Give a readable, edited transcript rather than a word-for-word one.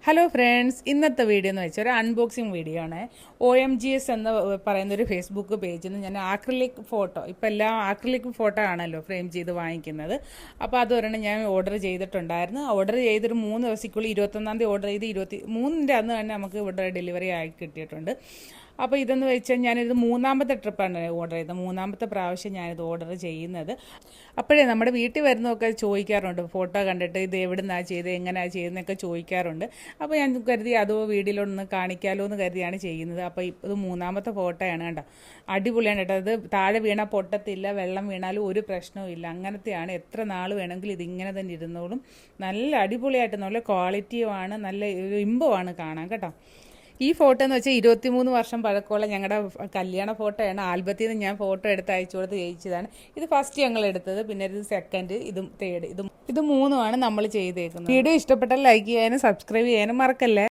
Hello friends, ഇന്നത്തെ video എന്ന് വെച്ചാൽ ഒരു അൺബോക്സിങ് വീഡിയോ ആണ്. OMGS എന്ന് പറയുന്നൊരു ഫേസ്ബുക്ക് പേജിൽ നിന്ന് ഞാൻ ആക്രിലിക് ഫോട്ടോ, ഇപ്പം എല്ലാം ആക്രിലിക് ഫോട്ടോ ആണല്ലോ ഫ്രെയിം ചെയ്ത് വാങ്ങിക്കുന്നത്. അപ്പോൾ അതൊരെണ്ണം ഞാൻ ഓർഡർ ചെയ്തിട്ടുണ്ടായിരുന്നു. ഓർഡർ ചെയ്തൊരു 3 ദിവസത്തേക്കുള്ളിൽ 21-ാം തീയതി ഓർഡർ ചെയ്ത് 23-ൻ്റെ അന്ന് തന്നെ നമുക്ക് ഇവിടെ ഡെലിവറി ആയി കിട്ടിയിട്ടുണ്ട്. അപ്പോൾ ഇതെന്ന് വെച്ചാൽ ഞാനിത് 3-ാമത്തെ ട്രിപ്പാണ് ഓർഡർ ചെയ്തത്, 3-ാമത്തെ പ്രാവശ്യം ഞാനിത് ഓർഡർ ചെയ്യുന്നത്. അപ്പോഴേ നമ്മുടെ വീട്ടിൽ വരുന്നതൊക്കെ ചോദിക്കാറുണ്ട്, ഫോട്ടോ കണ്ടിട്ട് ഇത് എവിടുന്നാണ് ചെയ്തത്, എങ്ങനെയാണ് ചെയ്തതെന്നൊക്കെ ചോദിക്കാറുണ്ട്. അപ്പോൾ ഞാൻ കരുതി അതോ വീഡിയോയിലൊന്ന് കാണിക്കാമല്ലോ എന്ന് കരുതിയാണ് ചെയ്യുന്നത്. അപ്പോൾ ഇത് 3-ാമത്തെ ഫോട്ടോയാണ്, കേട്ടോ. അടിപൊളിയാണ് കേട്ടോ. അത് താഴെ വീണാൽ പൊട്ടത്തില്ല, വെള്ളം വീണാലും ഒരു പ്രശ്നവും ഇല്ല. അങ്ങനത്തെയാണ്. എത്ര നാൾ വേണമെങ്കിലും ഇതിങ്ങനെ തന്നെ ഇരുന്നോളും. നല്ല അടിപൊളിയായിട്ട് നല്ല ക്വാളിറ്റിയുമാണ്, നല്ല ഇമ്പമാണ് കാണാൻ, കേട്ടോ. ഈ ഫോട്ടോ എന്ന് വെച്ചാൽ 23 വർഷം പഴക്കമുള്ള ഞങ്ങളുടെ കല്യാണ ഫോട്ടോയാണ്. ആൽബത്തിൽ നിന്ന് ഞാൻ ഫോട്ടോ എടുത്ത് അയച്ചു കൊടുത്ത് ജയിച്ചതാണ്. ഇത് ഫസ്റ്റ് ഞങ്ങൾ എടുത്തത്, പിന്നെ ഇത് സെക്കൻഡ്, ഇതും തേർഡ്, ഇത് 3 നമ്മൾ ചെയ്തേക്കുന്നത്. വീഡിയോ ഇഷ്ടപ്പെട്ടാൽ ലൈക്ക് ചെയ്യാനും സബ്സ്ക്രൈബ് ചെയ്യാനും മറക്കല്ലേ.